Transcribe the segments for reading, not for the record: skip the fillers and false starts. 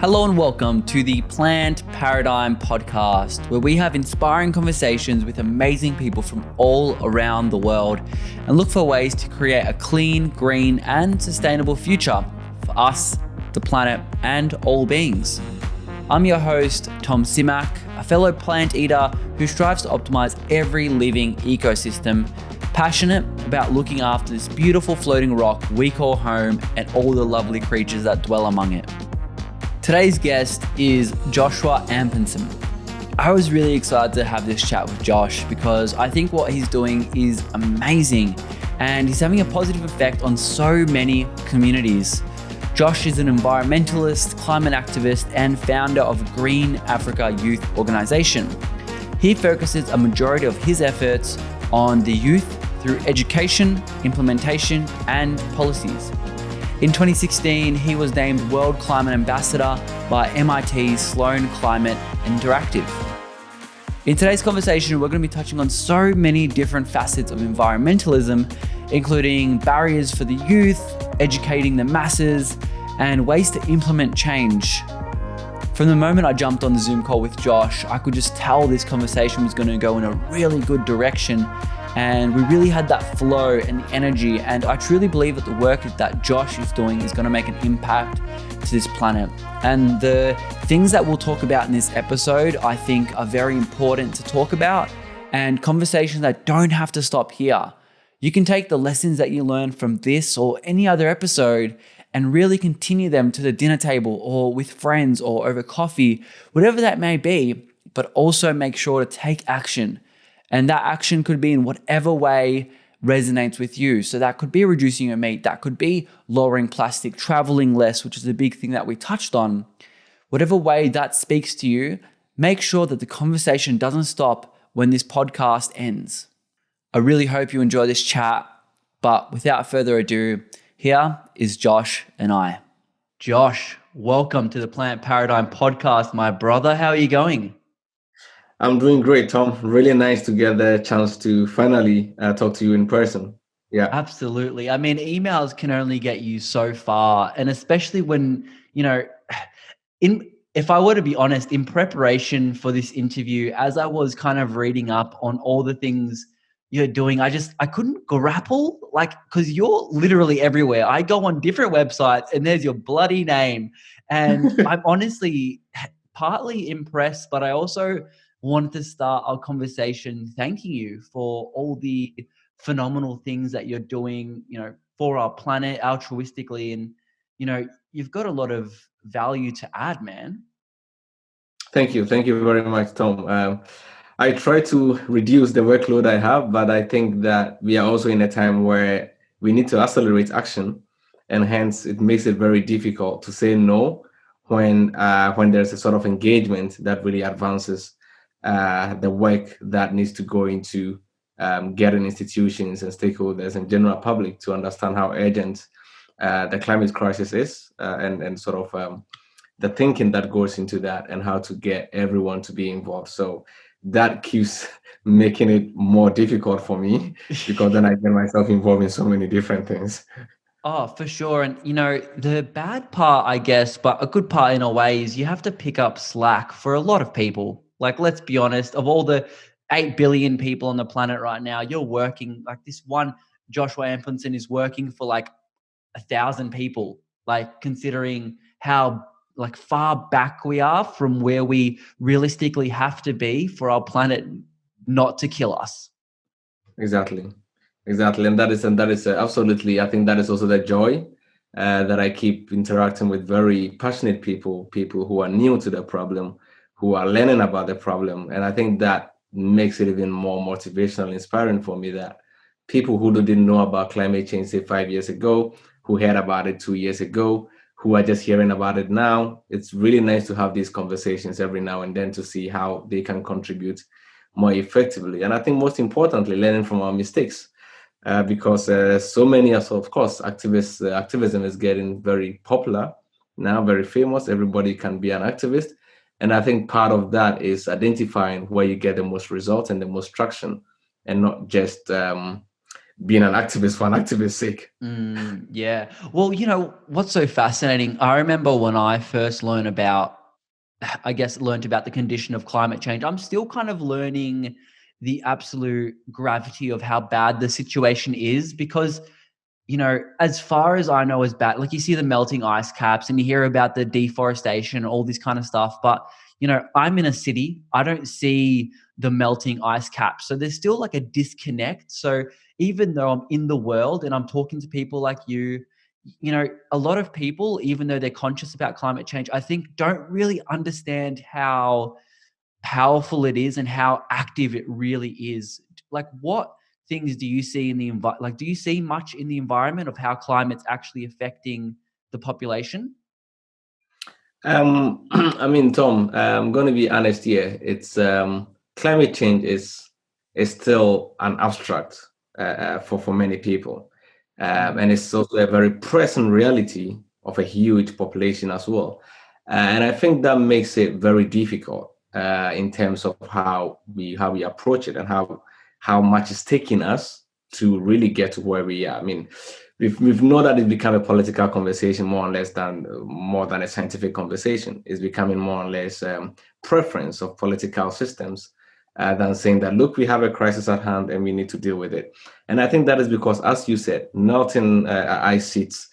Hello and welcome to the Plant Paradigm Podcast, where we have inspiring conversations with amazing people from all around the world and look for ways to create a clean, green, and sustainable future for us, the planet, and all beings. I'm your host, Tom Simak, a fellow plant eater who strives to optimize every living ecosystem, passionate about looking after this beautiful floating rock we call home and all the lovely creatures that dwell among it. Today's guest is Joshua Amponsem. I was really excited to have this chat with Josh because I think what he's doing is amazing and he's having a positive effect on so many communities. Josh is an environmentalist, climate activist, and founder of Green Africa Youth Organization. He focuses a majority of his efforts on the youth through education, implementation, and policies. In 2016, he was named World Climate Ambassador by MIT's Sloan Climate Interactive. In today's conversation, we're going to be touching on so many different facets of environmentalism, including barriers for the youth, educating the masses, and ways to implement change. From the moment I jumped on the Zoom call with Josh, I could just tell this conversation was going to go in a really good direction. And we really had that flow and the energy. And I truly believe that the work that Josh is doing is going to make an impact to this planet. And the things that we'll talk about in this episode, I think are very important to talk about, and conversations that don't have to stop here. You can take the lessons that you learn from this or any other episode and really continue them to the dinner table or with friends or over coffee, whatever that may be, but also make sure to take action. And that action could be in whatever way resonates with you. So that could be reducing your meat. That could be lowering plastic, traveling less, which is a big thing that we touched on. Whatever way that speaks to you, make sure that the conversation doesn't stop when this podcast ends. I really hope you enjoy this chat. But without further ado, here is Josh and I. Josh, welcome to the Plant Paradigm Podcast, my brother. How are you going? I'm doing great, Tom. Really nice to get the chance to finally talk to you in person. Yeah, absolutely. I mean, emails can only get you so far. And especially when, if I were to be honest, in preparation for this interview, as I was kind of reading up on all the things you're doing, I couldn't grapple, because you're literally everywhere. I go on different websites and there's your bloody name. And I'm honestly partly impressed, but I also wanted to start our conversation thanking you for all the phenomenal things that you're doing, for our planet altruistically. And, you've got a lot of value to add, man. Thank you. Thank you very much, Tom. I try to reduce the workload I have, but I think that we are also in a time where we need to accelerate action. And hence, it makes it very difficult to say no when there's a sort of engagement that really advances the work that needs to go into getting institutions and stakeholders and general public to understand how urgent the climate crisis is and sort of the thinking that goes into that and how to get everyone to be involved. So that keeps making it more difficult for me because then I get myself involved in so many different things. Oh, for sure. And, the bad part, I guess, but a good part in a way is you have to pick up slack for a lot of people. Let's be honest, of all the 8 billion people on the planet right now, you're working this one, Joshua Amponsem is working for 1,000 people, considering how far back we are from where we realistically have to be for our planet not to kill us. Exactly. And that is absolutely, I think that is also the joy that I keep interacting with very passionate people who are new to the problem, who are learning about the problem. And I think that makes it even more motivational, inspiring for me that people who didn't know about climate change, say 5 years ago, who heard about it 2 years ago, who are just hearing about it now. It's really nice to have these conversations every now and then to see how they can contribute more effectively. And I think most importantly, learning from our mistakes, because so many, of course, activism is getting very popular now, very famous. Everybody can be an activist. And I think part of that is identifying where you get the most results and the most traction, and not just being an activist for an activist's sake. Yeah. Well, what's so fascinating? I remember when I first learned about the condition of climate change. I'm still kind of learning the absolute gravity of how bad the situation is because as far as I know, is bad. Like you see the melting ice caps and you hear about the deforestation, all this kind of stuff. But, I'm in a city. I don't see the melting ice caps. So there's still like a disconnect. So even though I'm in the world and I'm talking to people like you, a lot of people, even though they're conscious about climate change, I think don't really understand how powerful it is and how active it really is. Like what things do you see in the do you see much in the environment of how climate's actually affecting the population? I mean, Tom, I'm going to be honest here. It's climate change is still an abstract for many people, and it's also a very present reality of a huge population as well. And I think that makes it very difficult in terms of how we approach it and how much it's taking us to really get to where we are. I mean, we've known that it's become a political conversation more than a scientific conversation. It's becoming more or less preference of political systems than saying that, look, we have a crisis at hand and we need to deal with it. And I think that is because, as you said, melting ice sheets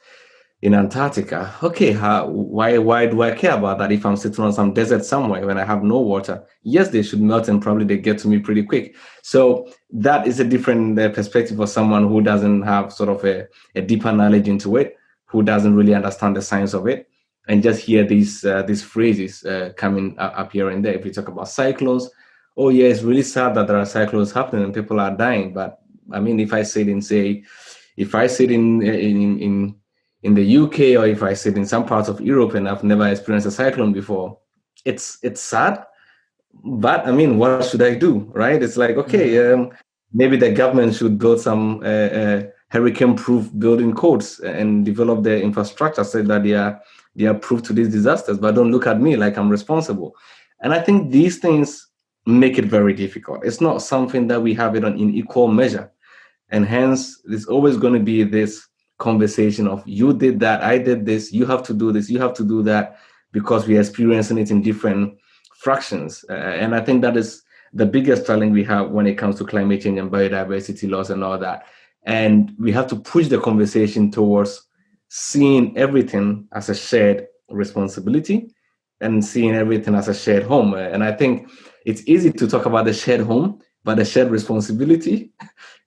in Antarctica. Okay, why do I care about that if I'm sitting on some desert somewhere when I have no water? Yes, they should melt and probably they get to me pretty quick. So that is a different perspective for someone who doesn't have sort of a deeper knowledge into it, who doesn't really understand the science of it, and just hear these phrases coming up here and there. If we talk about cyclones, oh yeah, it's really sad that there are cyclones happening and people are dying. But I mean, if I sit in the UK, or if I sit in some parts of Europe and I've never experienced a cyclone before, it's sad. But I mean, what should I do, right? It's like, okay, maybe the government should build some hurricane-proof building codes and develop their infrastructure so that they are proof to these disasters. But don't look at me like I'm responsible. And I think these things make it very difficult. It's not something that we have it in equal measure, and hence there's always going to be this conversation of you did that, I did this, you have to do this, you have to do that, because we're experiencing it in different fractions. And I think that is the biggest challenge we have when it comes to climate change and biodiversity loss and all that. And we have to push the conversation towards seeing everything as a shared responsibility and seeing everything as a shared home. And I think it's easy to talk about the shared home, but the shared responsibility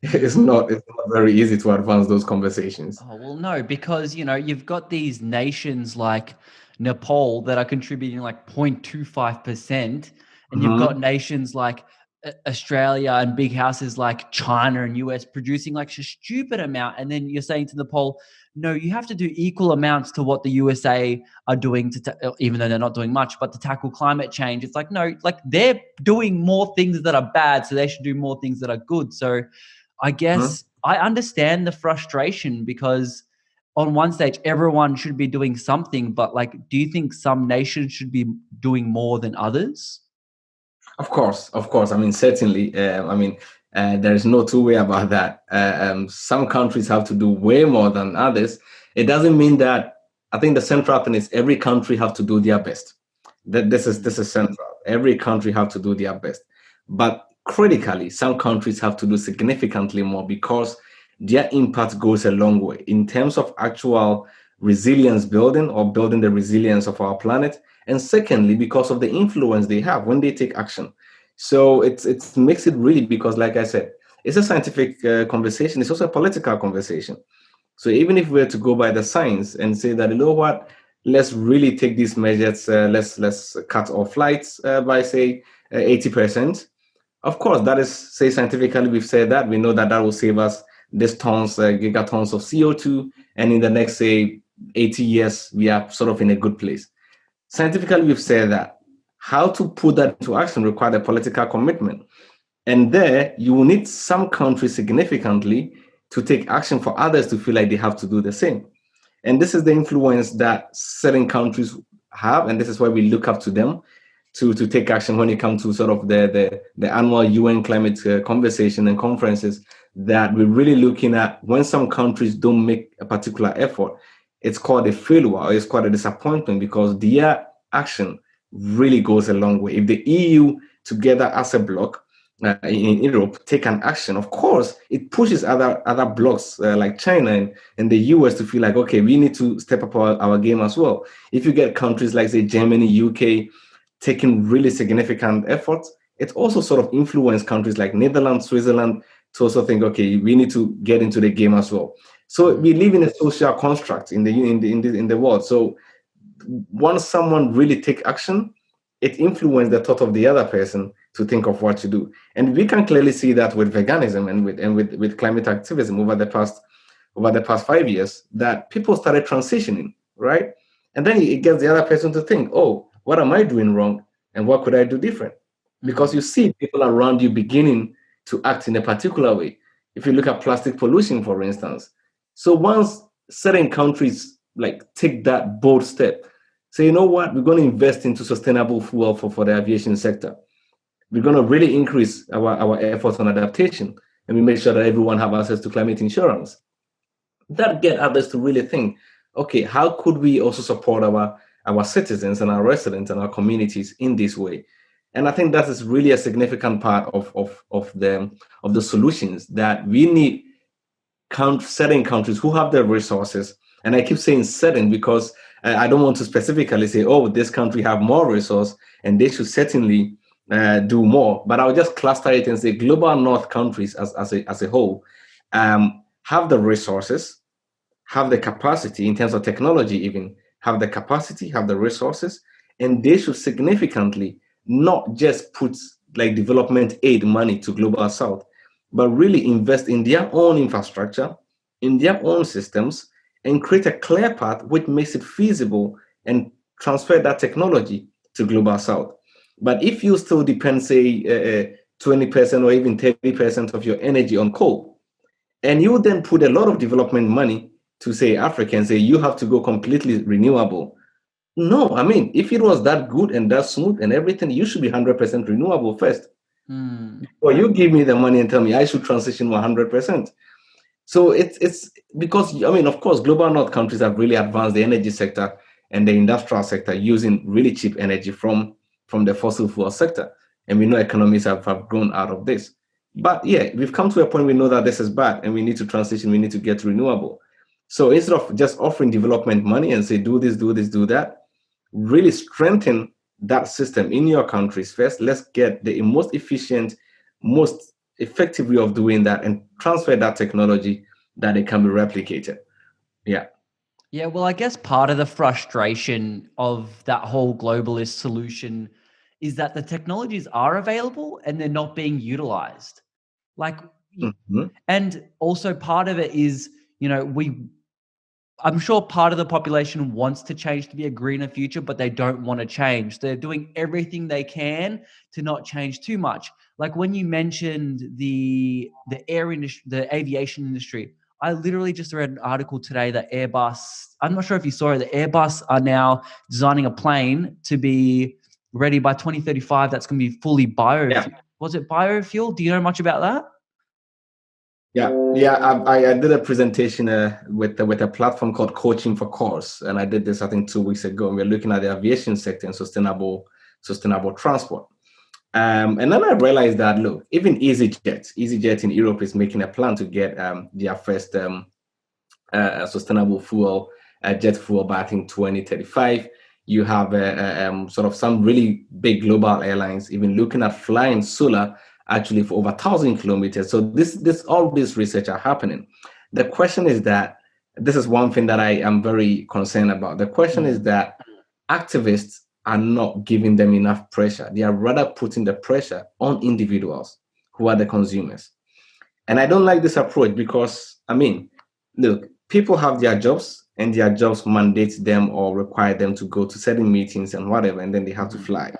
it's not very easy to advance those conversations. Oh, well, no, because, you've got these nations like Nepal that are contributing like 0.25%. And you've got nations like Australia and big houses like China and US producing like a stupid amount. And then you're saying to Nepal, no, you have to do equal amounts to what the USA are doing even though they're not doing much, but to tackle climate change. It's like, no, like they're doing more things that are bad, so they should do more things that are good. So I guess I understand the frustration because on one stage, everyone should be doing something, but like, do you think some nations should be doing more than others? Of course, of course. I mean, certainly. There is no two way about that. Some countries have to do way more than others. It doesn't mean that. I think the central thing is every country have to do their best. This is central. Every country have to do their best, but critically, some countries have to do significantly more because their impact goes a long way in terms of actual resilience building or building the resilience of our planet, and secondly because of the influence they have when they take action. So it makes it really, because like I said, it's a scientific conversation, it's also a political conversation. So even if we were to go by the science and say that, you know what, let's really take these measures, let's cut our flights by say 80%. Of course, that is, say scientifically, we've said that we know that that will save us this tons, gigatons of CO2, and in the next say 80 years we are sort of in a good place. Scientifically, we've said that. How to put that into action requires a political commitment. And there, you will need some countries significantly to take action for others to feel like they have to do the same. And this is the influence that certain countries have, and this is why we look up to them. to take action when it comes to sort of the annual UN climate conversation and conferences, that we're really looking at when some countries don't make a particular effort, it's called a failure or it's called a disappointment, because their action really goes a long way. If the EU together as a bloc in Europe take an action, of course, it pushes other blocs like China and the US to feel like, okay, we need to step up our game as well. If you get countries like, say, Germany, UK, taking really significant efforts, it also sort of influenced countries like Netherlands, Switzerland to also think, okay, we need to get into the game as well. So we live in a social construct in the world. So once someone really take action, it influences the thought of the other person to think of what to do. And we can clearly see that with veganism and with climate activism over the past 5 years, that people started transitioning, right? And then it gets the other person to think, oh, what am I doing wrong? And what could I do different? Because you see people around you beginning to act in a particular way. If you look at plastic pollution, for instance. So once certain countries like take that bold step, say, you know what, we're going to invest into sustainable fuel for the aviation sector. We're going to really increase our efforts on adaptation, and we make sure that everyone have access to climate insurance. That get others to really think, okay, how could we also support our citizens and our residents and our communities in this way? And I think that is really a significant part of the solutions, that we need certain countries who have the resources. And I keep saying certain because I don't want to specifically say, oh, this country have more resource and they should certainly do more. But I'll just cluster it and say global north countries as a whole have the resources, have the capacity in terms of technology, even have the capacity, have the resources, and they should significantly not just put like development aid money to global south, but really invest in their own infrastructure, in their own systems, and create a clear path which makes it feasible and transfer that technology to global south. But if you still depend, say, 20% or even 30% of your energy on coal, and you then put a lot of development money to, say, Africa and say you have to go completely renewable. No, I mean, if it was that good and that smooth and everything, you should be 100% renewable first. Or you give me the money and tell me I should transition 100%. So it's because, I mean, of course, global north countries have really advanced the energy sector and the industrial sector using really cheap energy from the fossil fuel sector. And we know economies have grown out of this. But yeah, we've come to a point we know that this is bad and we need to transition, we need to get renewable. So instead of just offering development money and say, do this, do that, really strengthen that system in your countries first. Let's get the most efficient, most effective way of doing that and transfer that technology that it can be replicated. Yeah. Yeah, well, I guess part of the frustration of that whole globalist solution is that the technologies are available and they're not being utilized. Like, and also part of it is, I'm sure part of the population wants to change to be a greener future, but they don't want to change. They're doing everything they can to not change too much. Like when you mentioned the air industry, the aviation industry, I literally just read an article today that Airbus, I'm not sure if you saw it, the Airbus are now designing a plane to be ready by 2035. That's going to be fully biofuel. Yeah. Was it biofuel? Do you know much about that? Yeah. I did a presentation with a platform called Coaching for Cause, and I did this I think 2 weeks ago. And we're looking at the aviation sector and sustainable transport. And then I realized that look, even EasyJet in Europe is making a plan to get their first sustainable fuel, jet fuel, by I think 2035. You have sort of some really big global airlines even looking at flying solar actually for over 1,000 kilometers. So all this research are happening. The question is that this is one thing that I am very concerned about. The question is that activists are not giving them enough pressure. They are rather putting the pressure on individuals who are the consumers. And I don't like this approach because, I mean, look, people have their jobs and their jobs mandate them or require them to go to certain meetings and whatever, and then they have to fly.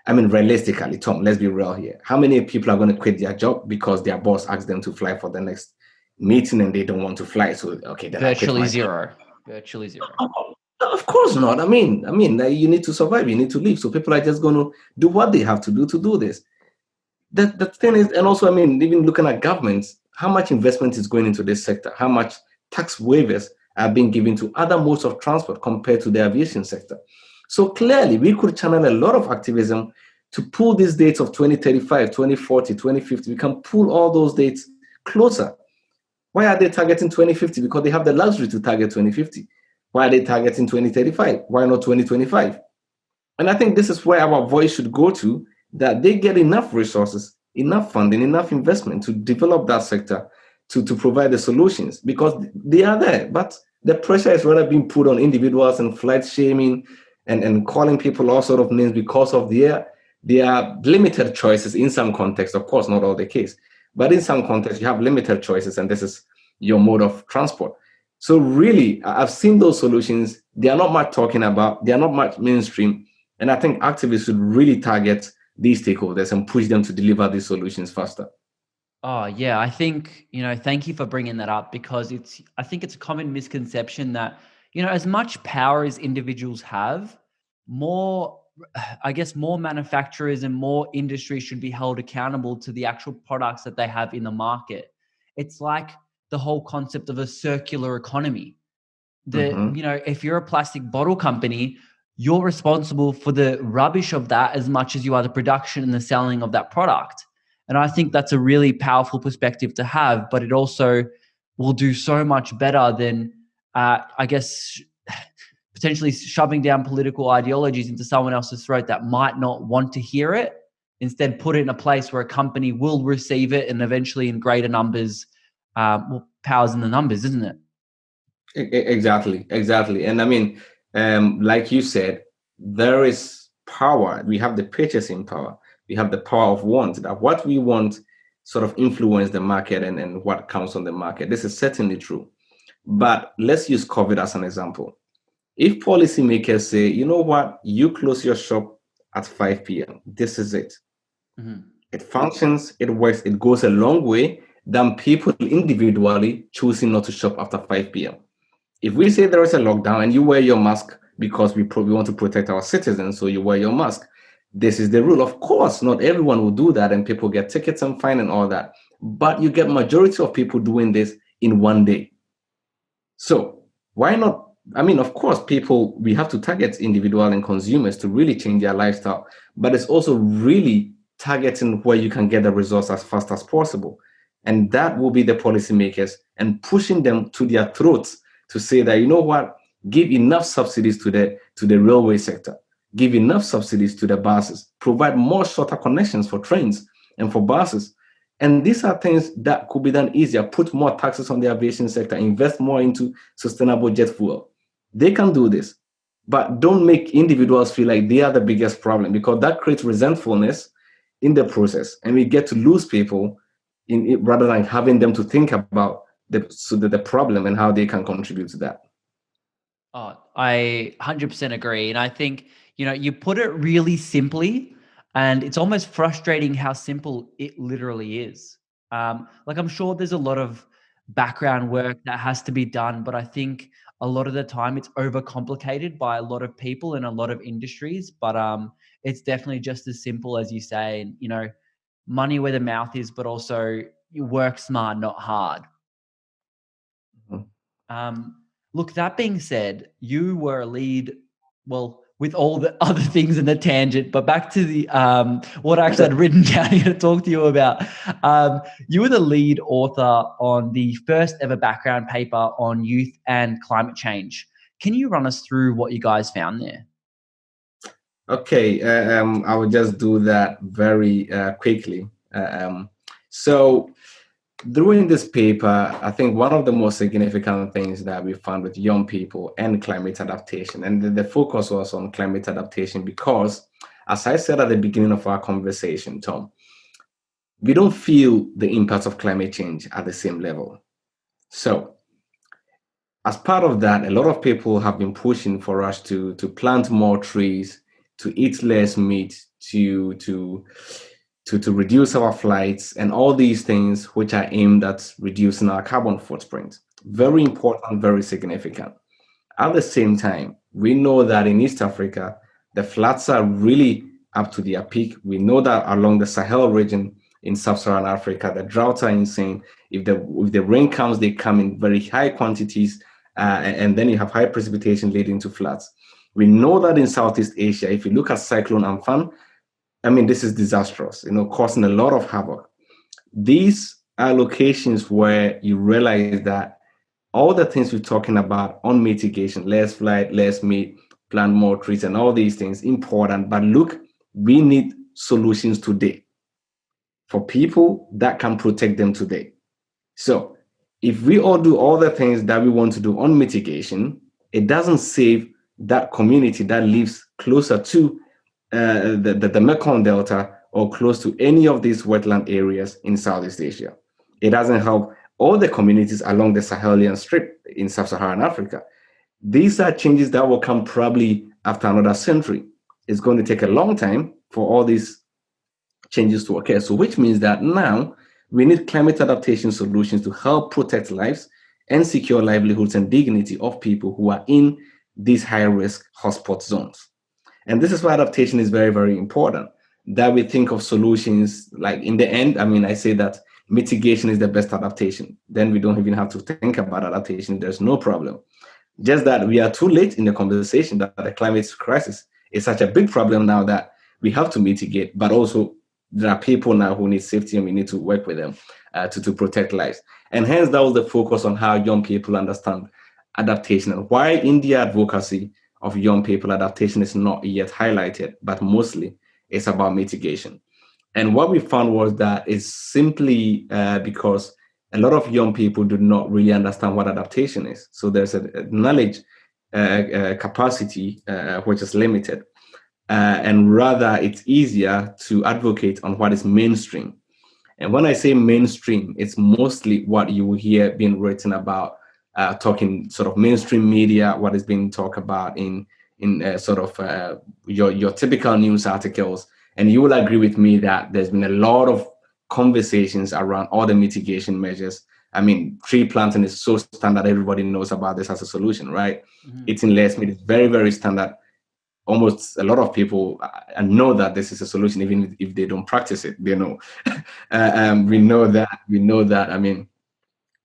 I mean, realistically, Tom, let's be real here. How many people are going to quit their job because their boss asked them to fly for the next meeting and they don't want to fly? So, okay, then Virtually zero. Virtually zero. Of course not. You need to survive. You need to live. So people are just going to do what they have to do this. The thing is, and also, even looking at governments, how much investment is going into this sector? How much tax waivers are being given to other modes of transport compared to the aviation sector? So clearly, we could channel a lot of activism to pull these dates of 2035, 2040, 2050. We can pull all those dates closer. Why are they targeting 2050? Because they have the luxury to target 2050. Why are they targeting 2035? Why not 2025? And I think this is where our voice should go to, that they get enough resources, enough funding, enough investment to develop that sector, to provide the solutions, because they are there. But the pressure is rather being put on individuals and flight shaming and calling people all sort of names because of their limited choices in some contexts. Of course, not all the case, but in some contexts, you have limited choices, and this is your mode of transport. So really, I've seen those solutions. They are not much talking about. They are not much mainstream. And I think activists should really target these stakeholders and push them to deliver these solutions faster. Oh, yeah. I think, thank you for bringing that up, because I think it's a common misconception that, as much power as individuals have, more manufacturers and more industries should be held accountable to the actual products that they have in the market. It's like the whole concept of a circular economy. If you're a plastic bottle company, you're responsible for the rubbish of that as much as you are the production and the selling of that product. And I think that's a really powerful perspective to have, but it also will do so much better than, potentially shoving down political ideologies into someone else's throat that might not want to hear it. Instead, put it in a place where a company will receive it, and eventually in greater numbers. Power's in the numbers, isn't it? Exactly. And like you said, there is power. We have the purchasing power. We have the power of want, that what we want sort of influence the market and what comes on the market. This is certainly true. But let's use COVID as an example. If policymakers say, you know what, you close your shop at 5 p.m., this is it. Mm-hmm. It functions, it works, it goes a long way than people individually choosing not to shop after 5 p.m. If we say there is a lockdown and you wear your mask because we want to protect our citizens, so you wear your mask, this is the rule. Of course, not everyone will do that and people get tickets and fine and all that. But you get majority of people doing this in one day. So why not? Of course, we have to target individual and consumers to really change their lifestyle, but it's also really targeting where you can get the results as fast as possible. And that will be the policymakers, and pushing them to their throats to say that, you know what, give enough subsidies to the railway sector, give enough subsidies to the buses, provide more shorter connections for trains and for buses. And these are things that could be done easier. Put more taxes on the aviation sector, invest more into sustainable jet fuel. They can do this, but don't make individuals feel like they are the biggest problem, because that creates resentfulness in the process, and we get to lose people in it, rather than having them to think about the problem and how they can contribute to that. Oh, I 100% agree. And I think, you put it really simply, and it's almost frustrating how simple it literally is. I'm sure there's a lot of background work that has to be done, but I think a lot of the time it's overcomplicated by a lot of people in a lot of industries. But it's definitely just as simple as you say, and, money where the mouth is, but also you work smart, not hard. Mm-hmm. Look, that being said, you were a lead, well, with all the other things in the tangent, but back to the what I actually had written down here to talk to you about. You were the lead author on the first ever background paper on youth and climate change. Can you run us through what you guys found there? Okay, I will just do that very quickly. So during this paper, I think one of the most significant things that we found with young people and climate adaptation, and the focus was on climate adaptation because, as I said at the beginning of our conversation, Tom, we don't feel the impact of climate change at the same level. So as part of that, a lot of people have been pushing for us to plant more trees, to eat less meat, to reduce our flights, and all these things which are aimed at reducing our carbon footprint. Very important, very significant. At the same time, We know that in East Africa, the floods are really up to their peak. We know that along the Sahel region in sub-Saharan Africa, the droughts are insane. If the rain comes, they come in very high quantities, and then you have high precipitation leading to floods. We know that in Southeast Asia, if you look at Cyclone Amphan, I mean, this is disastrous, causing a lot of havoc. These are locations where you realize that all the things we're talking about on mitigation, less flight, less meat, plant more trees, and all these things, important. But look, we need solutions today for people that can protect them today. So if we all do all the things that we want to do on mitigation, it doesn't save that community that lives closer to the Mekong Delta or close to any of these wetland areas in Southeast Asia. It doesn't help all the communities along the Sahelian Strip in sub-Saharan Africa. These are changes that will come probably after another century. It's going to take a long time for all these changes to occur. So which means that now we need climate adaptation solutions to help protect lives and secure livelihoods and dignity of people who are in these high-risk hotspot zones. And this is why adaptation is very, very important, that we think of solutions like in the end. I mean, I say that mitigation is the best adaptation. Then we don't even have to think about adaptation. There's no problem. Just that we are too late in the conversation that the climate crisis is such a big problem now that we have to mitigate, but also there are people now who need safety and we need to work with them to protect lives. And hence that was the focus on how young people understand adaptation and why in the advocacy of young people, adaptation is not yet highlighted, but mostly it's about mitigation. And what we found was that it's simply because a lot of young people do not really understand what adaptation is. So there's a knowledge capacity which is limited. And rather, it's easier to advocate on what is mainstream. And when I say mainstream, it's mostly what you will hear being written about, talking sort of mainstream media, what is being talked about in sort of your typical news articles. And you will agree with me that there's been a lot of conversations around all the mitigation measures. I mean, tree planting is so standard. Everybody knows about this as a solution, right? Mm-hmm. Eating less meat is very, very standard. Almost a lot of people know that this is a solution, even if they don't practice it. They know. We know that. I mean,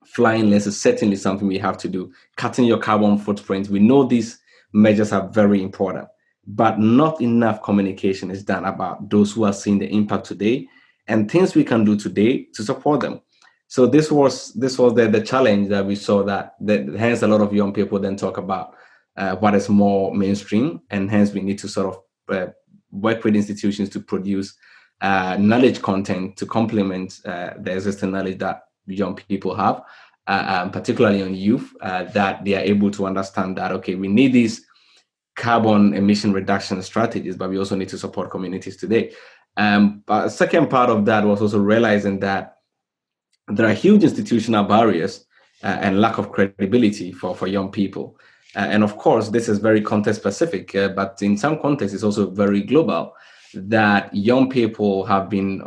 flying less is certainly something we have to do. Cutting your carbon footprint. We know these measures are very important, but not enough communication is done about those who are seeing the impact today and things we can do today to support them. So this was the challenge that we saw, that hence a lot of young people then talk about what is more mainstream, and hence we need to sort of work with institutions to produce knowledge content to complement the existing knowledge that young people have, particularly on youth, that they are able to understand that, okay, we need these carbon emission reduction strategies, but we also need to support communities today. But second part of that was also realizing that there are huge institutional barriers and lack of credibility for young people. And of course, this is very context specific, but in some contexts, it's also very global, that young people have been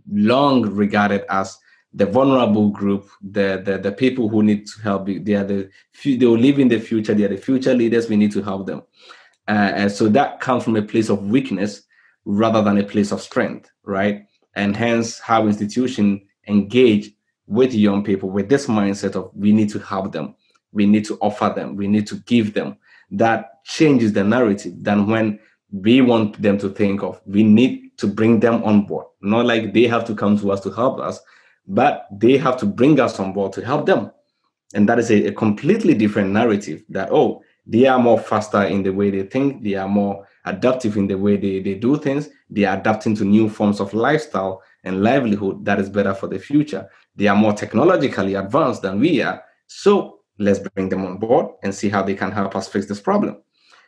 long regarded as the vulnerable group, the people who need to help. They will live in the future. They are the future leaders. We need to help them. And so that comes from a place of weakness rather than a place of strength, right? And hence how institutions engage with young people with this mindset of we need to help them. We need to offer them. We need to give them. That changes the narrative than when we want them to think of we need to bring them on board. Not like they have to come to us to help us, but they have to bring us on board to help them. And that is a completely different narrative that, oh, they are more faster in the way they think. They are more adaptive in the way they do things. They are adapting to new forms of lifestyle and livelihood that is better for the future. They are more technologically advanced than we are. So let's bring them on board and see how they can help us fix this problem.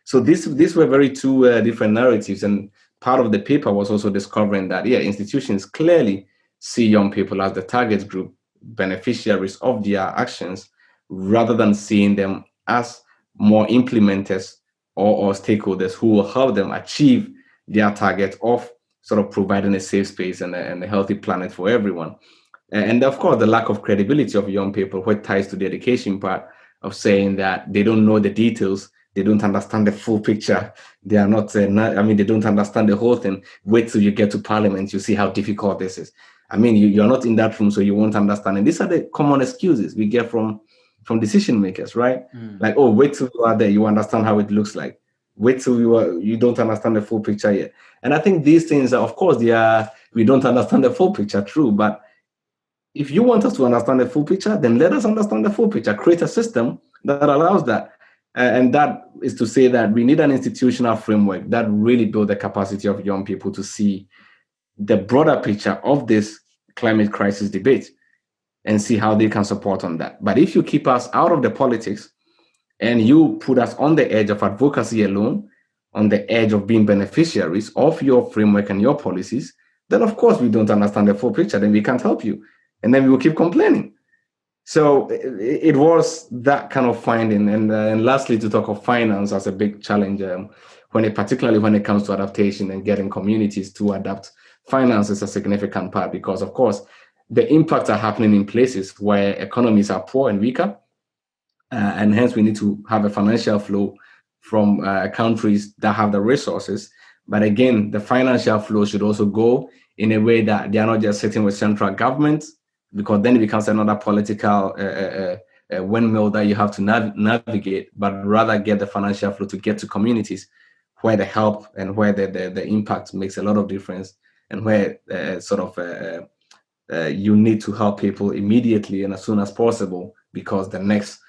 So these were very two different narratives. And part of the paper was also discovering that, yeah, institutions clearly see young people as the target group, beneficiaries of their actions, rather than seeing them as more implementers or stakeholders who will help them achieve their target of sort of providing a safe space and a healthy planet for everyone. And of course, the lack of credibility of young people, what ties to the education part of saying that they don't know the details, They don't understand the full picture. They are not, I mean, they don't understand the whole thing. Wait till you get to parliament, you see how difficult this is. I mean, you're not in that room, so you won't understand. And these are the common excuses we get from decision makers, right? Like, oh, wait till you are there, you understand how it looks like. Wait till you don't understand the full picture yet. And I think these things are, of course, we don't understand the full picture, true. But if you want us to understand the full picture, then let us understand the full picture. Create a system that allows that. And that is to say that we need an institutional framework that really build the capacity of young people to see the broader picture of this climate crisis debate and see how they can support on that. But if you keep us out of the politics and you put us on the edge of advocacy alone, on the edge of being beneficiaries of your framework and your policies, then of course we don't understand the full picture, then we can't help you. And then we will keep complaining. So it was that kind of finding. And lastly, to talk of finance as a big challenge, particularly when it comes to adaptation and getting communities to adapt, finance is a significant part because, of course, the impacts are happening in places where economies are poor and weaker. And hence we need to have a financial flow from countries that have the resources. But again, the financial flow should also go in a way that they are not just sitting with central government, because then it becomes another political windmill that you have to navigate, but rather get the financial flow to get to communities where the help and where the impact makes a lot of difference, and where you need to help people immediately and as soon as possible because the next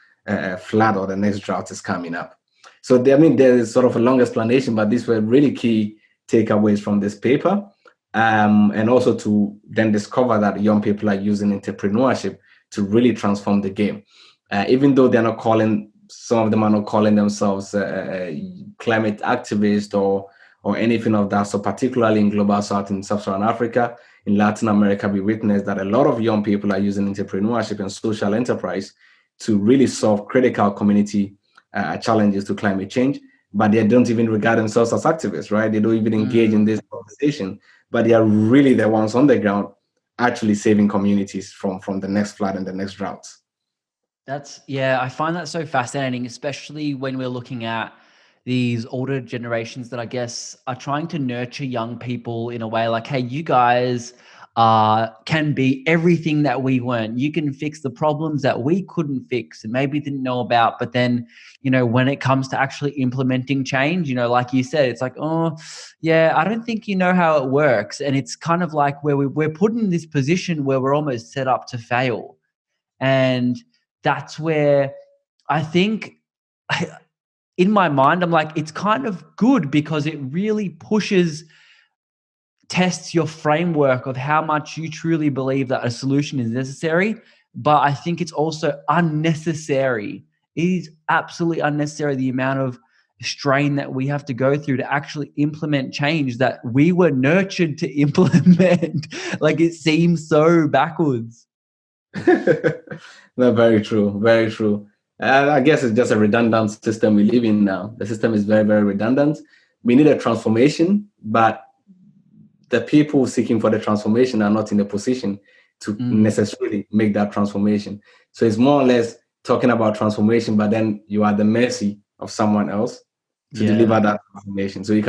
flood or the next drought is coming up. So there is sort of a long explanation, but these were really key takeaways from this paper. And also to then discover that young people are using entrepreneurship to really transform the game. Even though some of them are not calling themselves climate activists or anything of that. So particularly in Global South, in Sub-Saharan Africa, in Latin America, we witnessed that a lot of young people are using entrepreneurship and social enterprise to really solve critical community challenges to climate change. But they don't even regard themselves as activists, right? They don't even engage in this conversation, but they are really the ones on the ground actually saving communities from the next flood and the next droughts. I find that so fascinating, especially when we're looking at these older generations that I guess are trying to nurture young people in a way like, hey, you guys can be everything that we weren't. You can fix the problems that we couldn't fix and maybe didn't know about. But then, when it comes to actually implementing change, like you said, it's like, oh, yeah, I don't think you know how it works. And it's kind of like where we're put in this position where we're almost set up to fail. And that's where I think in my mind, I'm like, it's kind of good because it really tests your framework of how much you truly believe that a solution is necessary. But I think it's also unnecessary. It is absolutely unnecessary, the amount of strain that we have to go through to actually implement change that we were nurtured to implement. Like, it seems so backwards. No, very true. Very true. I guess it's just a redundant system we live in now. The system is very, very redundant. We need a transformation, but the people seeking for the transformation are not in a position to necessarily make that transformation. So it's more or less talking about transformation, but then you are at the mercy of someone else to deliver that transformation. So you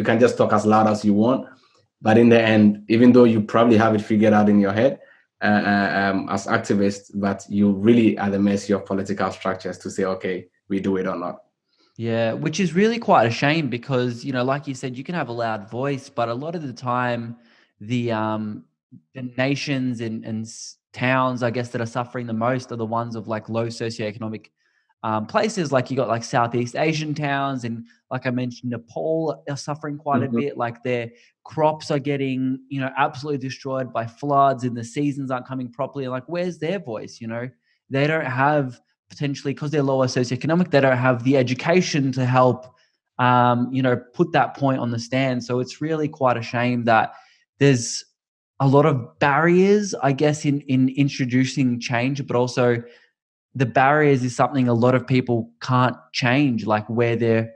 can just talk as loud as you want, but in the end, even though you probably have it figured out in your head as activists, but you really are at the mercy of political structures to say, okay, we do it or not. Yeah, which is really quite a shame because, like you said, you can have a loud voice, but a lot of the time the nations and towns, I guess, that are suffering the most are the ones of like low socioeconomic places. Like you got like Southeast Asian towns, and like I mentioned, Nepal are suffering quite a bit. Like their crops are getting, absolutely destroyed by floods, and the seasons aren't coming properly. Like, where's their voice? They don't have, potentially because they're lower socioeconomic, they don't have the education to help, put that point on the stand. So it's really quite a shame that there's a lot of barriers, I guess, in introducing change, but also the barriers is something a lot of people can't change, like where they're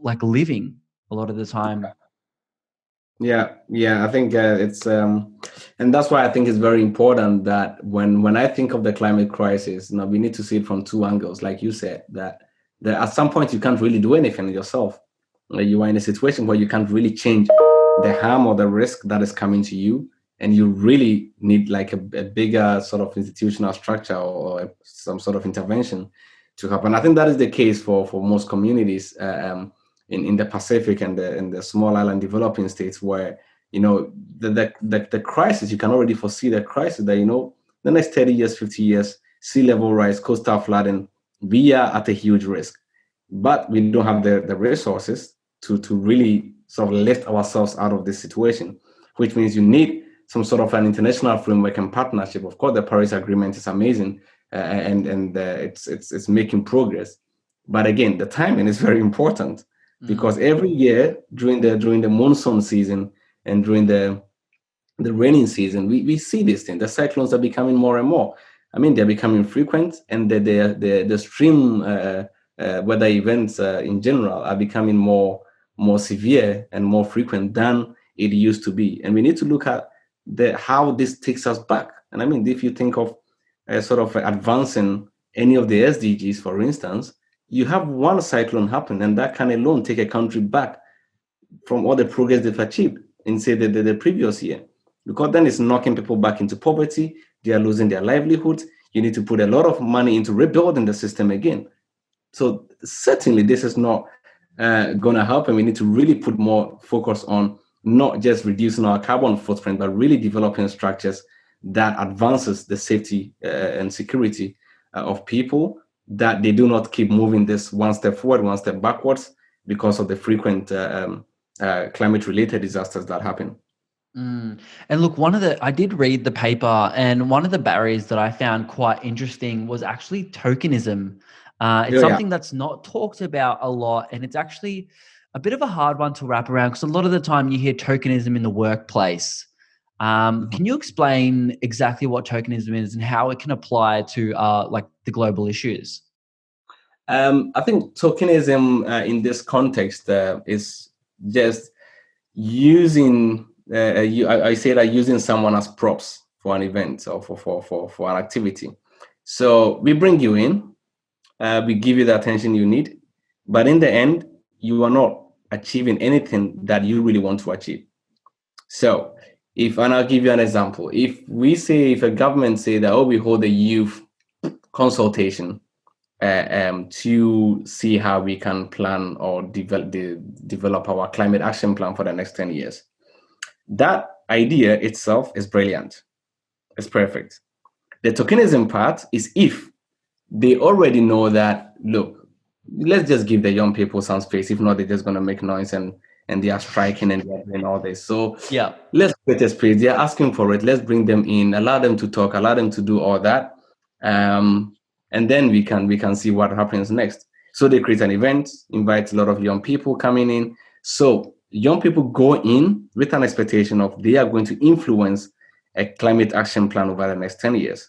like living a lot of the time. Yeah, I think it's, and that's why I think it's very important that when I think of the climate crisis, we need to see it from two angles, like you said, that that at some point you can't really do anything yourself. You are in a situation where you can't really change the harm or the risk that is coming to you, and you really need like a bigger sort of institutional structure or some sort of intervention to happen. I think that is the case for most communities in the Pacific and the small island developing states, where the crisis, you can already foresee the crisis that the next 30 years, 50 years, sea level rise, coastal flooding, we are at a huge risk, but we don't have the resources to really sort of lift ourselves out of this situation, which means you need some sort of an international framework and partnership. Of course, the Paris Agreement is amazing, and it's making progress. But again, the timing is very important, because every year during the monsoon season and during the raining season, we see this thing. The cyclones are becoming more and more. I mean, they're becoming frequent, and the stream weather events in general are becoming more severe and more frequent than it used to be. And we need to look at how this takes us back. And I mean, if you think of sort of advancing any of the SDGs, for instance, you have one cyclone happen, and that can alone take a country back from all the progress they've achieved in, say, the previous year. Because then it's knocking people back into poverty, they are losing their livelihoods. You need to put a lot of money into rebuilding the system again. So certainly this is not going to help, and we need to really put more focus on not just reducing our carbon footprint, but really developing structures that advances the safety and security of people, that they do not keep moving this one step forward, one step backwards because of the frequent climate-related disasters that happen. And look, I did read the paper, and one of the barriers that I found quite interesting was actually tokenism. It's something that's not talked about a lot, and it's actually a bit of a hard one to wrap around, because a lot of the time you hear tokenism in the workplace. Can you explain exactly what tokenism is and how it can apply to like the global issues? I think tokenism in this context is just using I say that using someone as props for an event or for an activity. So we bring you in, we give you the attention you need, but in the end, you are not achieving anything that you really want to achieve. So and I'll give you an example. If a government say that, we hold a youth consultation to see how we can plan or develop our climate action plan for the next 10 years. That idea itself is brilliant. It's perfect. The tokenism part is if they already know that, look, let's just give the young people some space. If not, they're just going to make noise and they are striking and they're doing all this. So yeah, let's create a space. They're asking for it. Let's bring them in, allow them to talk, allow them to do all that. And then we can see what happens next. So they create an event, invite a lot of young people coming in. So young people go in with an expectation of they are going to influence a climate action plan over the next 10 years.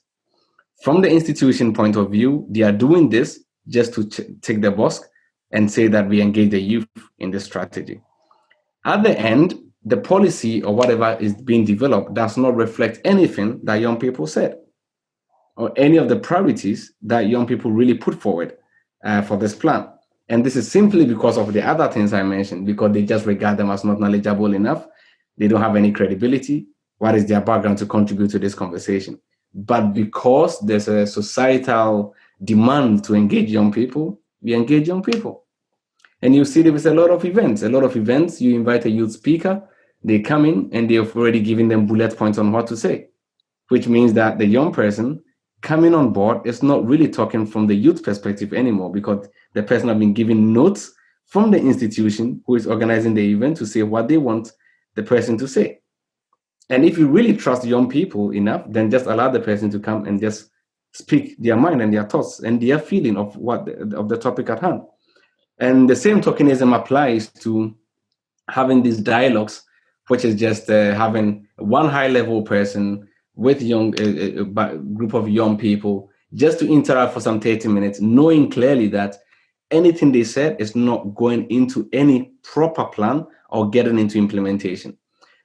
From the institution point of view, they are doing this just to take the box and say that we engage the youth in this strategy. At the end, the policy or whatever is being developed does not reflect anything that young people said, or any of the priorities that young people really put forward for this plan. And this is simply because of the other things I mentioned, because they just regard them as not knowledgeable enough. They don't have any credibility. What is their background to contribute to this conversation? But because there's a societal demand to engage young people, we engage young people. And you see there is a lot of events. You invite a youth speaker, they come in and they've already given them bullet points on what to say, which means that the young person coming on board is not really talking from the youth perspective anymore, because the person has been given notes from the institution who is organizing the event to say what they want the person to say. And if you really trust young people enough, then just allow the person to come and just speak their mind and their thoughts and their feeling of the topic at hand. And the same tokenism applies to having these dialogues, which is just having one high-level person with a group of young people just to interact for some 30 minutes, knowing clearly that anything they said is not going into any proper plan or getting into implementation.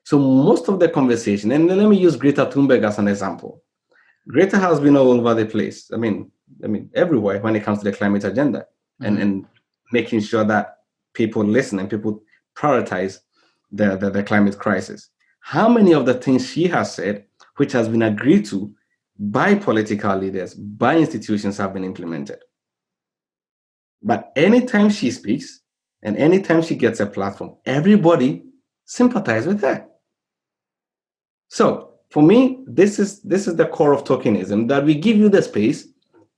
So most of the conversation, and let me use Greta Thunberg as an example. Greta has been all over the place. I mean, everywhere when it comes to the climate agenda. and making sure that people listen and people prioritize the climate crisis. How many of the things she has said, which has been agreed to by political leaders, by institutions, have been implemented? But anytime she speaks and anytime she gets a platform, everybody sympathizes with her. So for me, this is the core of tokenism, that we give you the space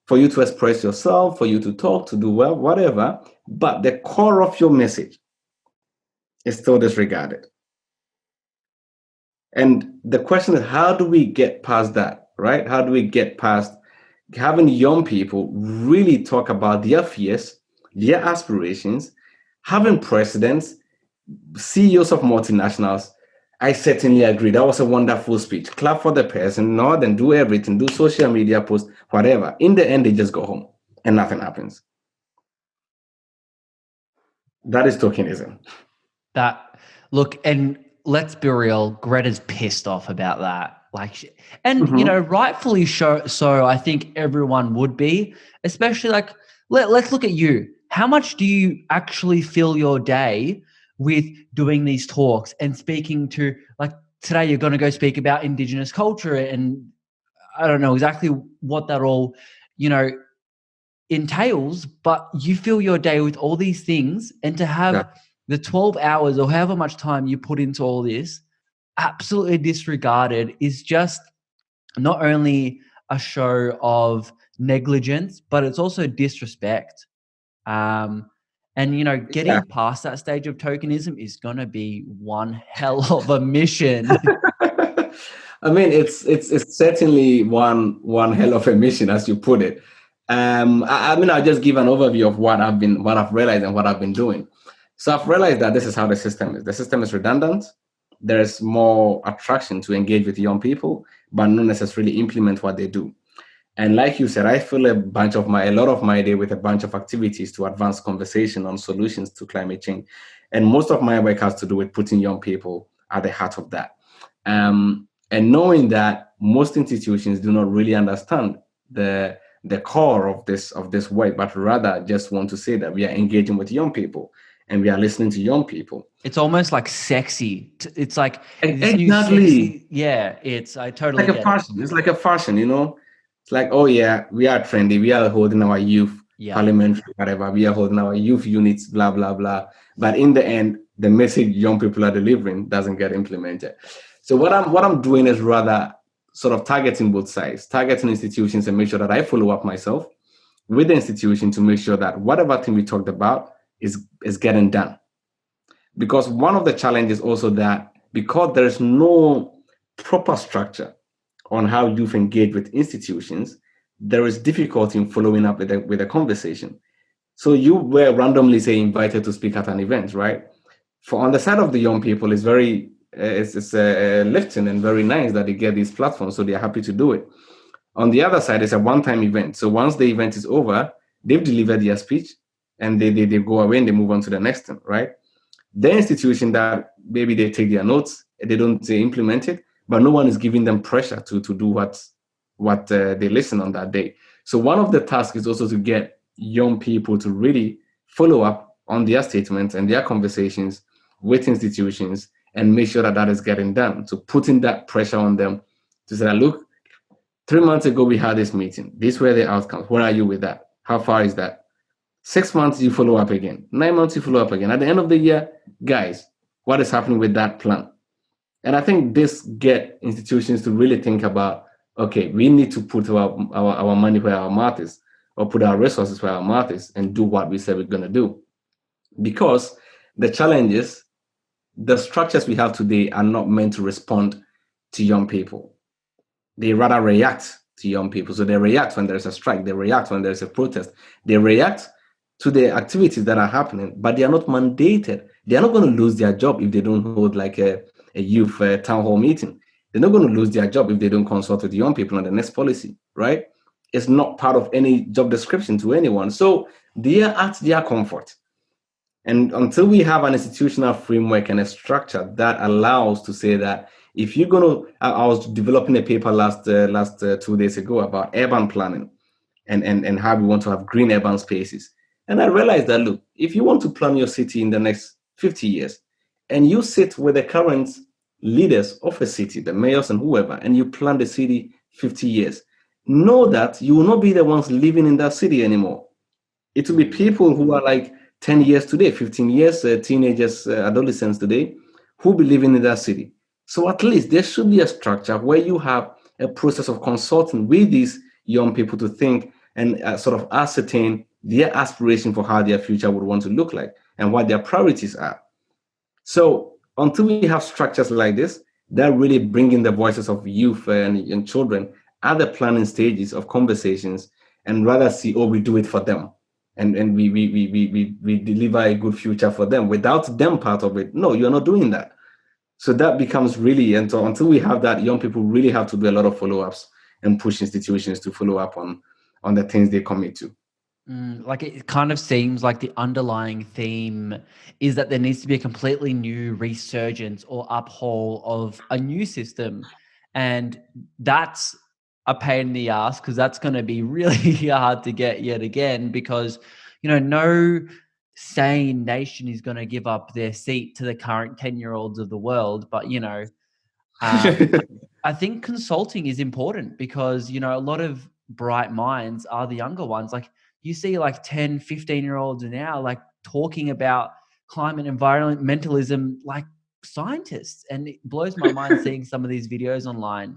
for you to express yourself, for you to talk, to do well, whatever, but the core of your message is still disregarded. And the question is, how do we get past that, right? How do we get past having young people really talk about their fears, their aspirations, having presidents, CEOs of multinationals? I certainly agree. That was a wonderful speech. Clap for the person, nod and do everything, do social media posts, whatever. In the end, they just go home and nothing happens. That is tokenism. Look, and let's be real, Greta's pissed off about that. You know, rightfully so, I think everyone would be, especially let's look at you. How much do you actually fill your day with doing these talks and speaking to, today you're going to go speak about Indigenous culture, and I don't know exactly what that all, entails, but you fill your day with all these things, and to have the 12 hours or however much time you put into all this absolutely disregarded is just not only a show of negligence, but it's also disrespect. And getting past that stage of tokenism is going to be one hell of a mission. I mean, it's certainly one hell of a mission, as you put it. I mean, I'll just give an overview of what I've realized and what I've been doing. So I've realized that this is how the system is. The system is redundant. There's more attraction to engage with young people, but not necessarily implement what they do. And like you said, I fill a lot of my day with a bunch of activities to advance conversation on solutions to climate change. And most of my work has to do with putting young people at the heart of that. And knowing that most institutions do not really understand the core of this work, but rather just want to say that we are engaging with young people and we are listening to young people. It's almost like sexy. It's like this new sexy. Yeah, I totally get it. It's like a fashion, It's like, oh yeah, we are trendy. We are holding our youth parliamentary, whatever. We are holding our youth units, blah, blah, blah. But in the end, the message young people are delivering doesn't get implemented. So what I'm doing is rather sort of targeting both sides, targeting institutions and make sure that I follow up myself with the institution to make sure that whatever thing we talked about is getting done. Because one of the challenges also that because there's no proper structure on how youth engage with institutions, there is difficulty in following up with a conversation. So you were randomly, say, invited to speak at an event, right? On the side of the young people, it's very lifting and very nice that they get these platforms, so they're happy to do it. On the other side, it's a one-time event. So once the event is over, they've delivered their speech and they go away and they move on to the next thing, right? The institution that maybe they take their notes, they don't implement it, but no one is giving them pressure to do what they listen on that day. So one of the tasks is also to get young people to really follow up on their statements and their conversations with institutions and make sure that is getting done. So putting that pressure on them to say, look, 3 months ago, we had this meeting. These were the outcomes. Where are you with that? How far is that? 6 months, you follow up again. 9 months, you follow up again. At the end of the year, guys, what is happening with that plan? And I think this get institutions to really think about, okay, we need to put our money where our mouth is, or put our resources where our mouth is, and do what we said we're going to do. Because the challenge is, the structures we have today are not meant to respond to young people. They rather react to young people. So they react when there's a strike. They react when there's a protest. They react to the activities that are happening, but they are not mandated. They are not going to lose their job if they don't hold like a youth town hall meeting. They're not going to lose their job if they don't consult with young people on the next policy, right? It's not part of any job description to anyone. So they are at their comfort. And until we have an institutional framework and a structure that allows to say that if you're going to, I was developing a paper last 2 days ago about urban planning and how we want to have green urban spaces. And I realized that, look, if you want to plan your city in the next 50 years, and you sit with the current leaders of a city, the mayors and whoever, and you plan the city 50 years, know that you will not be the ones living in that city anymore. It will be people who are like 10 years today, 15 years, teenagers, adolescents today, who will be living in that city. So at least there should be a structure where you have a process of consulting with these young people to think and sort of ascertain their aspiration for how their future would want to look like and what their priorities are. So until we have structures like this, that really bring in the voices of youth and children at the planning stages of conversations, and rather see, oh, we do it for them. And we deliver a good future for them without them part of it. No, you're not doing that. So that becomes really, and so until we have that, young people really have to do a lot of follow-ups and push institutions to follow up on the things they commit to. Like it kind of seems like the underlying theme is that there needs to be a completely new resurgence or uphaul of a new system. And that's a pain in the ass, because that's going to be really hard to get yet again, because, no sane nation is going to give up their seat to the current 10-year-olds of the world. But, I think consulting is important because, a lot of bright minds are the younger ones. Like you see like 10, 15-year-olds now, like talking about climate environmentalism like scientists. And it blows my mind seeing some of these videos online.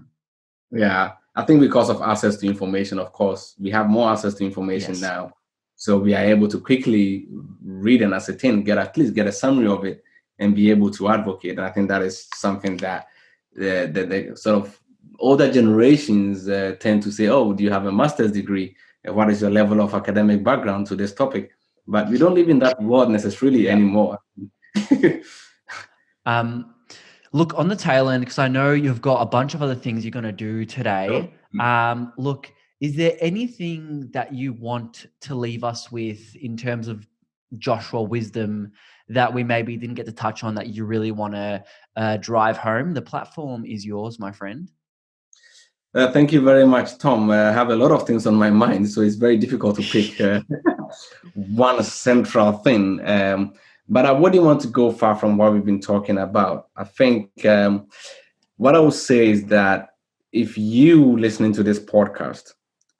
Yeah, I think because of access to information, of course, we have more access to information Yes. now. So we are able to quickly read and ascertain, at least get a summary of it and be able to advocate. And I think that is something that the sort of older generations tend to say, oh, do you have a master's degree? What is your level of academic background to this topic? But we don't live in that world necessarily anymore. Look, on the tail end, because I know you've got a bunch of other things you're going to do today. Look, is there anything that you want to leave us with in terms of Joshua wisdom that we maybe didn't get to touch on that you really want to drive home? The platform is yours, my friend. Thank you very much, Tom. I have a lot of things on my mind, so it's very difficult to pick one central thing. But I wouldn't want to go far from what we've been talking about. I think what I would say is that if you listening to this podcast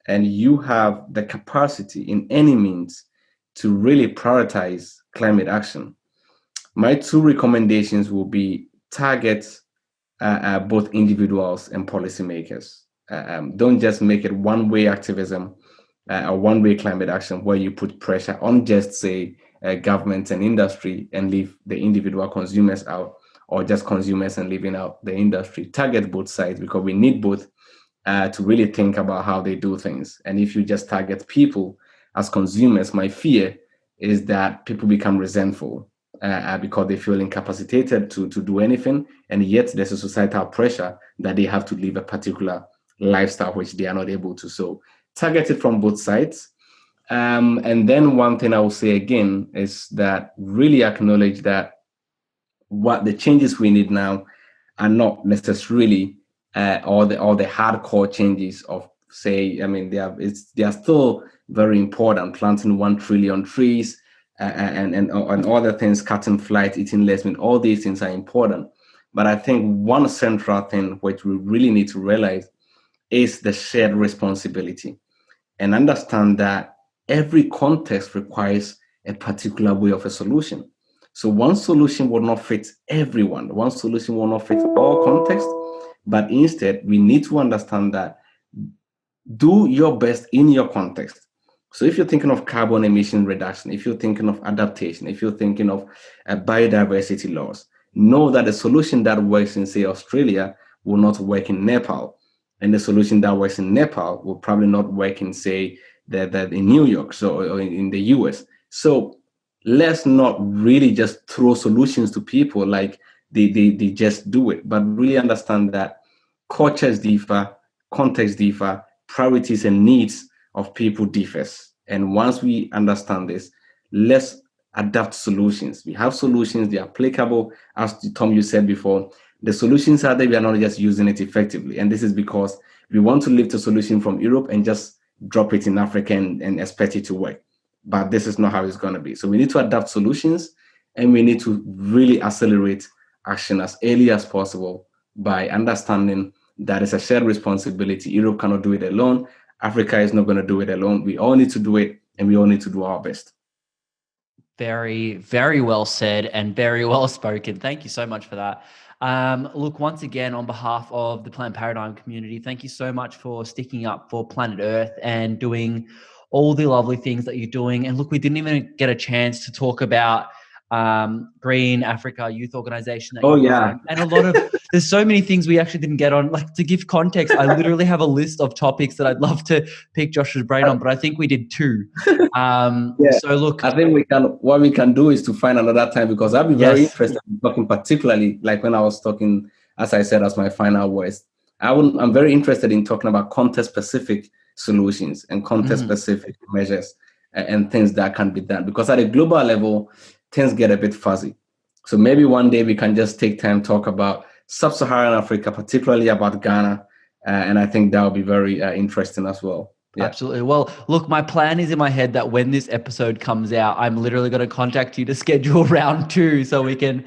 and you have the capacity in any means to really prioritize climate action, my two recommendations will be target both individuals and policymakers. Don't just make it one-way activism or one-way climate action where you put pressure on just, say, governments and industry and leave the individual consumers out, or just consumers and leaving out the industry. Target both sides, because we need both to really think about how they do things. And if you just target people as consumers, my fear is that people become resentful because they feel incapacitated to do anything. And yet there's a societal pressure that they have to live a particular lifestyle which they are not able to. So target it from both sides. And then one thing I will say again is that really acknowledge that what the changes we need now are not necessarily all the hardcore changes of, say, I mean, they are still very important. Planting 1 trillion trees and other things, cutting flight, eating less meat, all these things are important. But I think one central thing which we really need to realize is the shared responsibility, and understand that every context requires a particular way of a solution. So one solution will not fit everyone. One solution will not fit all contexts, but instead we need to understand that do your best in your context. So if you're thinking of carbon emission reduction, if you're thinking of adaptation, if you're thinking of biodiversity laws, know that the solution that works in, say, Australia will not work in Nepal. And the solution that works in Nepal will probably not work in, say, in New York, or in the US. So let's not really just throw solutions to people like they just do it, but really understand that cultures differ, contexts differ, priorities and needs of people differs. And once we understand this, let's adapt solutions. We have solutions, they are applicable. As Tom, you said before, the solutions are there, we are not just using it effectively. And this is because we want to lift a solution from Europe and just drop it in Africa and expect it to work. but this is not how it's going to be. So we need to adapt solutions, and we need to really accelerate action as early as possible by understanding that it's a shared responsibility. Europe cannot do it alone. Africa is not going to do it alone. We all need to do it, and we all need to do our best. Very, very well said and very well spoken. Thank you so much for that. Look, once again, on behalf of the Plant Paradigm community, thank you so much for sticking up for planet Earth and doing all the lovely things that you're doing. And look, we didn't even get a chance to talk about Green Africa Youth Organization that you run. And a lot of, there's so many things we actually didn't get on. Like, to give context, I literally have a list of topics that I'd love to pick Josh's brain on, but I think we did 2. So look, I think what we can do is to find another time, because I'd be very interested in talking, particularly like when I was talking, as I said, as my final words, I'm very interested in talking about context-specific solutions and context-specific measures and things that can be done, because at a global level, things get a bit fuzzy. So maybe one day we can just take time to talk about sub-Saharan Africa, particularly about Ghana. And I think that would be very interesting as well. Yeah. Absolutely. Well, look, my plan is in my head that when this episode comes out, I'm literally going to contact you to schedule round 2 so we can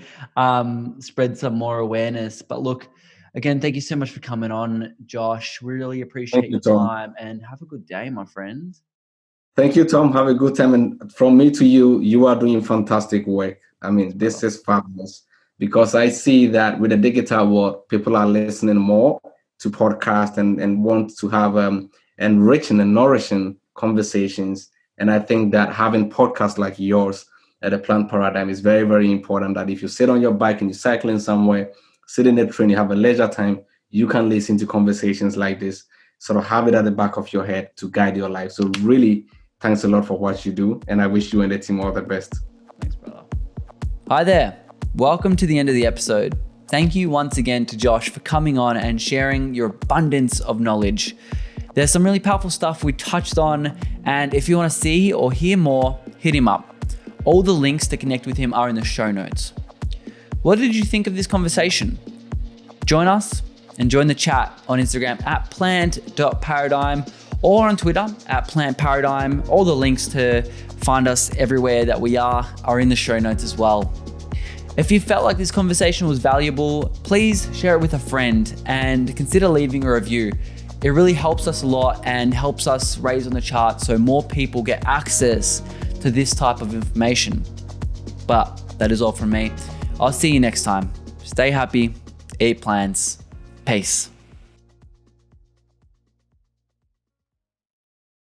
spread some more awareness. But look, again, thank you so much for coming on, Josh. Really appreciate your time, and have a good day, my friend. Thank you, Tom. Have a good time. And from me to you, you are doing fantastic work. I mean, this is fabulous, because I see that with the digital world, people are listening more to podcasts and want to have enriching and nourishing conversations. And I think that having podcasts like yours at the Plant Paradigm is very, very important. That if you sit on your bike and you're cycling somewhere, sit in the train, you have a leisure time, you can listen to conversations like this, sort of have it at the back of your head to guide your life. So really, thanks a lot for what you do, and I wish you and the team all the best. Thanks, brother. Hi there. Welcome to the end of the episode. Thank you once again to Josh for coming on and sharing your abundance of knowledge. There's some really powerful stuff we touched on, and if you want to see or hear more, hit him up. All the links to connect with him are in the show notes. What did you think of this conversation? Join us and join the chat on Instagram at plant.paradigm or on Twitter at Plant Paradigm. All the links to find us everywhere that we are in the show notes as well. If you felt like this conversation was valuable, please share it with a friend and consider leaving a review. It really helps us a lot and helps us raise on the chart so more people get access to this type of information. But that is all from me. I'll see you next time. Stay happy, eat plants. Peace.